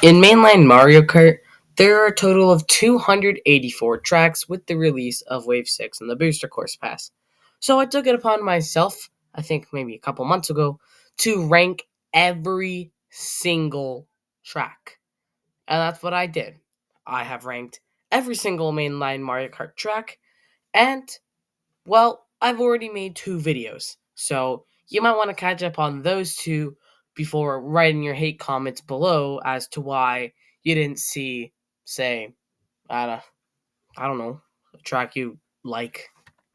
In mainline Mario Kart, there are a total of 284 tracks with the release of Wave 6 and the Booster Course Pass. So I took it upon myself, I think maybe a couple months ago, to rank every single track. And that's what I did. I have ranked every single mainline Mario Kart track, and well, I've already made two videos, so you might want to catch up on those two before writing your hate comments below as to why you didn't see, say, I don't, I don't know, a track you like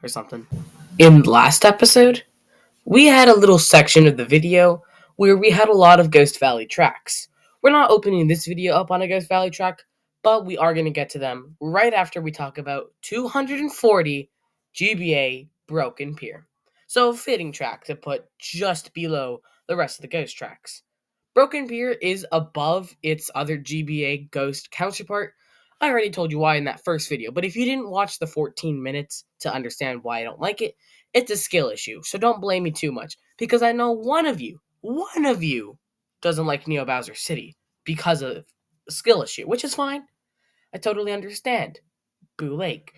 or something. In the last episode, we had a little section of the video where we had a lot of Ghost Valley tracks. We're not opening this video up on a Ghost Valley track, but we are going to get to them right after we talk about 240 GBA Broken Pier. So, a fitting track to put just below the rest of the Ghost tracks. Broken Pier is above its other GBA Ghost counterpart. I already told you why in that first video, but if you didn't watch the 14 minutes to understand why I don't like it, it's a skill issue, so don't blame me too much, because I know one of you, doesn't like Neo Bowser City because of a skill issue, which is fine. I totally understand. Boo Lake.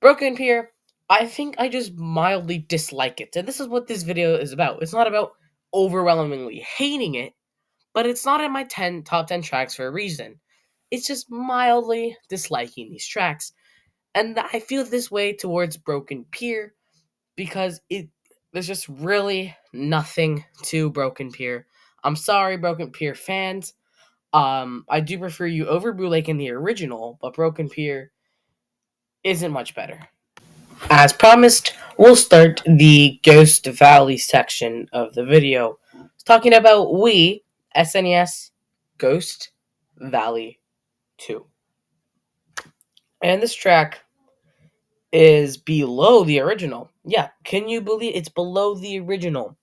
Broken Pier, I think I just mildly dislike it, and this is what this video is about. It's not about overwhelmingly hating it, but it's not in my top 10 tracks for a reason. It's just mildly disliking these tracks, and I feel this way towards Broken Pier because there's just really nothing to Broken Pier. I'm sorry, Broken Pier fans. I do prefer you over Blue Lake in the original, but Broken Pier isn't much better. As promised, we'll start the Ghost Valley section of the video, talking about Wii SNES Ghost Valley 2. And this track is below the original. Yeah, can you believe it's below the original?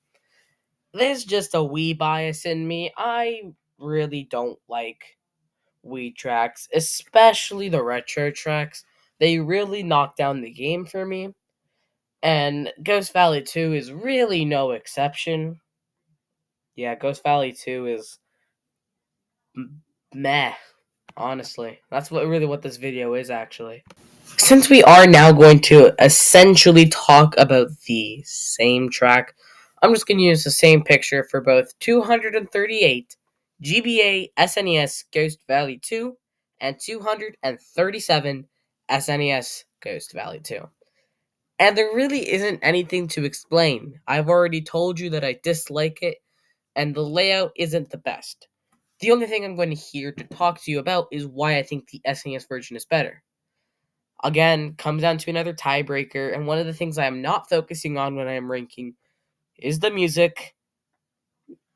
There's just a wee bias in me. I really don't like Wii tracks, especially the retro tracks. They really knock down the game for me. And Ghost Valley 2 is really no exception. Yeah, Ghost Valley 2 is meh, honestly. That's what this video is actually. Since we are now going to essentially talk about the same track, I'm just going to use the same picture for both 238 GBA SNES Ghost Valley 2 and 237 SNES Ghost Valley 2. And there really isn't anything to explain. I've already told you that I dislike it, and the layout isn't the best. The only thing I'm going to here to talk to you about is why I think the SNES version is better. Again, comes down to another tiebreaker, and one of the things I am not focusing on when I am ranking is the music.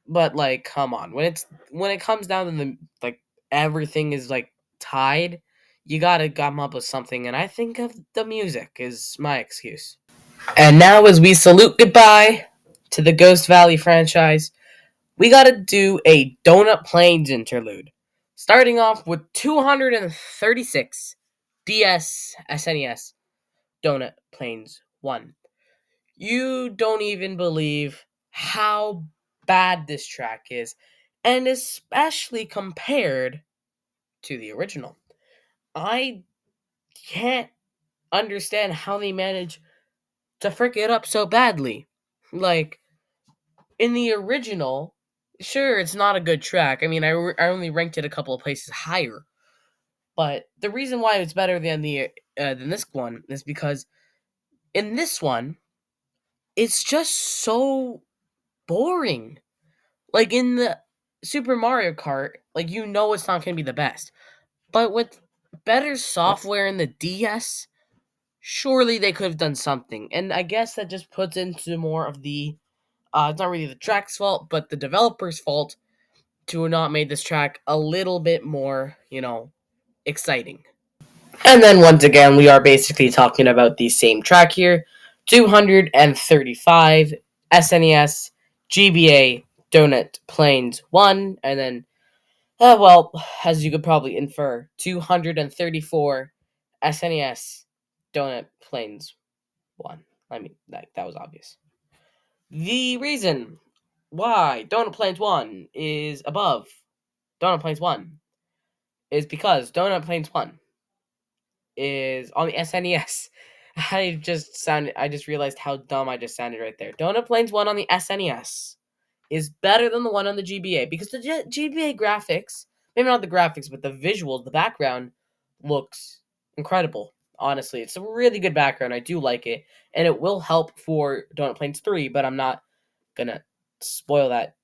But like, come on, when it comes down to the like everything is like tied, you gotta come up with something, and I think of the music is my excuse. And now, as we salute goodbye to the Ghost Valley franchise, we gotta do a Donut Plains interlude, starting off with 236 DS SNES Donut Plains 1. You don't even believe how bad this track is, and especially compared to the original. I can't understand how they manage to frick it up so badly. Like, in the original, sure, it's not a good track. I mean, I only ranked it a couple of places higher. But the reason why it's better than this one is because in this one, it's just so boring. Like in the Super Mario Kart, like it's not gonna be the best. But with better software in the DS, surely they could have done something. And I guess that just puts into more of the it's not really the track's fault, but the developer's fault to not made this track a little bit more, exciting. And then once again, we are basically talking about the same track here, 235 SNES GBA Donut Plains 1, and then, well, as you could probably infer, 234 SNES Donut Plains 1. I mean, that was obvious. The reason why Donut Plains 1 is above Donut Plains 1 is because Donut Plains 1 is on the SNES. I just realized how dumb I just sounded right there. Donut Plains 1 on the SNES is better than the one on the GBA because the GBA graphics, maybe not the graphics, but the visuals, the background looks incredible. Honestly, it's a really good background. I do like it, and it will help for Donut Plains 3, but I'm not gonna spoil that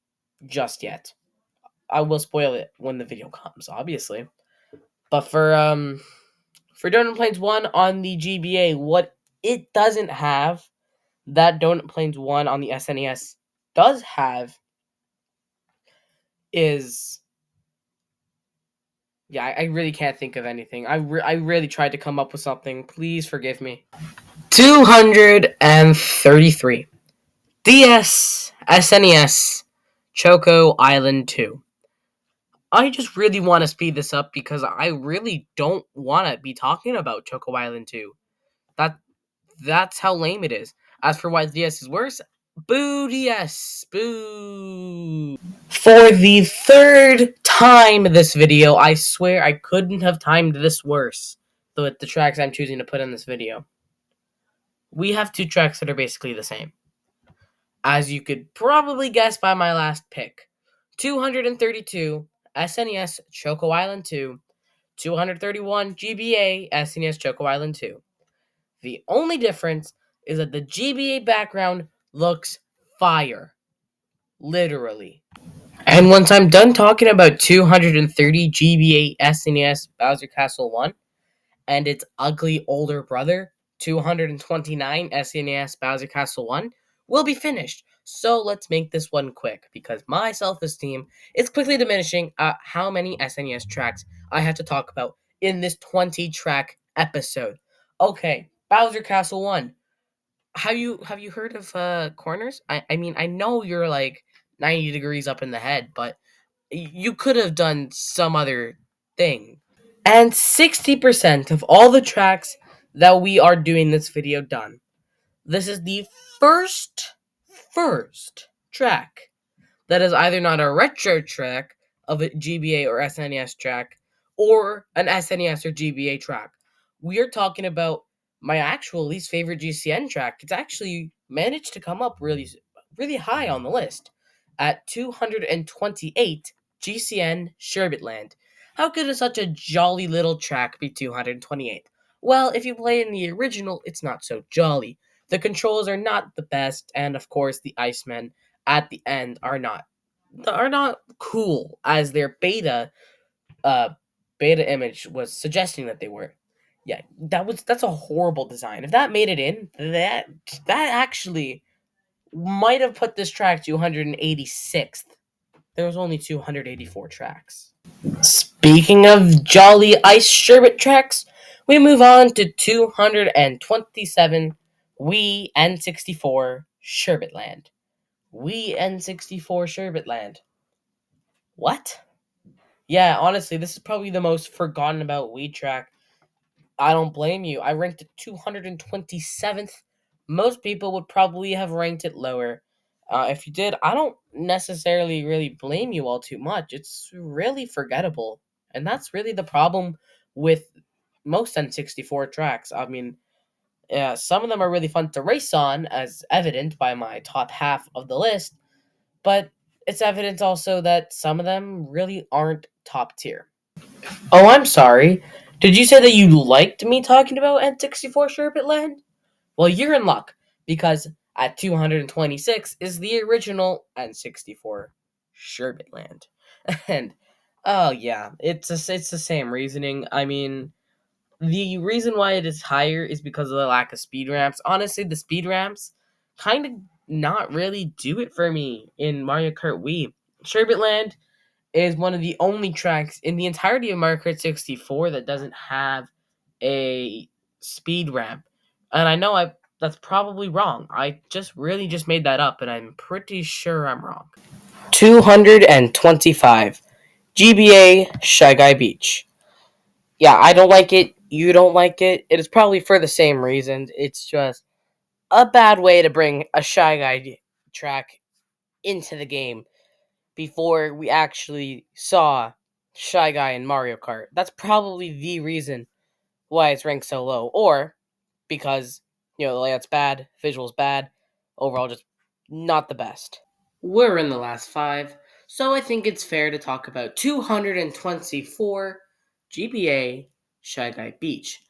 just yet. I will spoil it when the video comes, obviously. But for Donut Plains 1 on the GBA, what it doesn't have that Donut Plains 1 on the SNES does have is, yeah, I really can't think of anything. I really tried to come up with something. Please forgive me. 233. DS SNES Choco Island 2. I just really want to speed this up because I really don't want to be talking about Choco Island 2. That That's how lame it is. As for why the DS is worse, boo DS, boo. For the third time this video, I swear I couldn't have timed this worse. The tracks I'm choosing to put in this video. We have two tracks that are basically the same. As you could probably guess by my last pick. 232 SNES Choco Island 2, 231 GBA SNES Choco Island 2. The only difference is that the GBA background looks fire. Literally. And once I'm done talking about 230 GBA SNES Bowser Castle 1 and its ugly older brother, 229 SNES Bowser Castle 1, we'll be finished. So let's make this one quick because my self-esteem is quickly diminishing at how many SNES tracks I have to talk about in this 20-track episode. Okay, Bowser Castle 1. Have you heard of corners? I mean, I know you're like 90 degrees up in the head, but you could have done some other thing. And 60% of all the tracks that we are doing this video done. This is the first track that is either not a retro track of a GBA or SNES track or an SNES or GBA track. We are talking about my actual least favorite GCN track. It's actually managed to come up really high on the list at 228 GCN Sherbetland. How could such a jolly little track be 228? Well, if you play in the original, it's not so jolly. The controls are not the best, and of course the Icemen at the end are not cool as their beta image was suggesting that they were. Yeah, that's a horrible design. If that made it in, that actually might have put this track 286th. There was only 284 tracks. Speaking of jolly ice sherbet tracks, we move on to 227 Wii N64 Sherbetland. Wii N64 Sherbetland. What? Yeah, honestly, this is probably the most forgotten about Wii track. I don't blame you. I ranked it 227th. Most people would probably have ranked it lower. If you did, I don't necessarily really blame you all too much. It's really forgettable. And that's really the problem with most N64 tracks. I mean, yeah, some of them are really fun to race on, as evident by my top half of the list, but it's evident also that some of them really aren't top tier. Oh, I'm sorry. Did you say that you liked me talking about N64 Sherbetland? Well, you're in luck, because at 226 is the original N64 Sherbetland. And, oh yeah, it's the same reasoning. I mean, the reason why it is higher is because of the lack of speed ramps. Honestly, the speed ramps kind of not really do it for me in Mario Kart Wii. Sherbetland is one of the only tracks in the entirety of Mario Kart 64 that doesn't have a speed ramp. And I know that's probably wrong. I just made that up and I'm pretty sure I'm wrong. 225 GBA Shy Guy Beach. Yeah, I don't like it. You don't like it. It is probably for the same reasons. It's just a bad way to bring a Shy Guy track into the game before we actually saw Shy Guy in Mario Kart. That's probably the reason why it's ranked so low. Or because, the layout's bad, visuals bad, overall just not the best. We're in the last five, so I think it's fair to talk about 224 GBA Shy Guy Beach.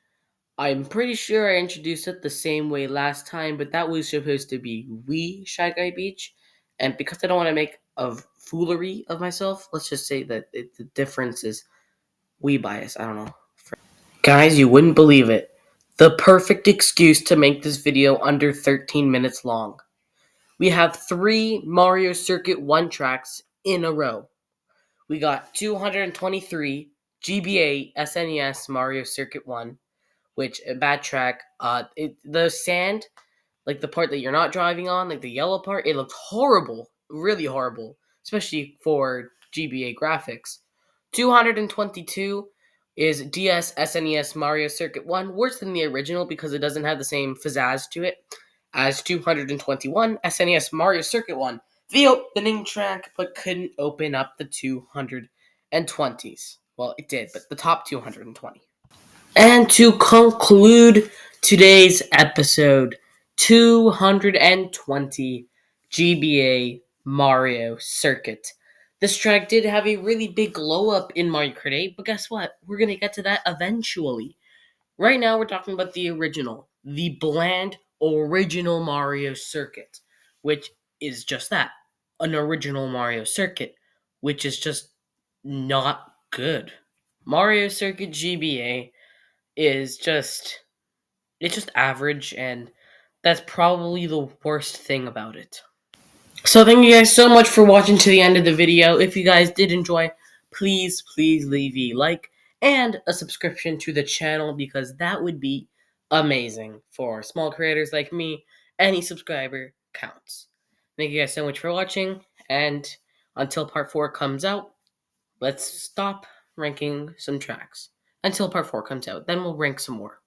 I'm pretty sure I introduced it the same way last time, but that was supposed to be Wii Shy Guy Beach. And because I don't want to make a foolery of myself, let's just say that the difference is Wii bias. I don't know. Guys, you wouldn't believe it. The perfect excuse to make this video under 13 minutes long. We have 3 Mario Circuit 1 tracks in a row. We got 223 GBA SNES Mario Circuit 1, which a bad track. The sand, like the part that you're not driving on, like the yellow part, it looked horrible, really horrible, especially for GBA graphics. 222 is DS SNES Mario Circuit 1, worse than the original because it doesn't have the same pizzazz to it as 221 SNES Mario Circuit 1, the opening track, but couldn't open up the 220s. Well, it did, but the top 220. And to conclude today's episode, 220 GBA Mario Circuit. This track did have a really big glow up in Mario Kart 8, but guess what? We're going to get to that eventually. Right now, we're talking about the original, the bland original Mario Circuit, which is just that, an original Mario Circuit, which is just not good. Mario Circuit GBA is just average, and that's probably the worst thing about it. So thank you guys so much for watching to the end of the video. If you guys did enjoy, please leave a like and a subscription to the channel, because that would be amazing for small creators like me. Any subscriber counts. Thank you guys so much for watching, and until part 4 comes out, let's stop ranking some tracks until part 4 comes out. Then we'll rank some more.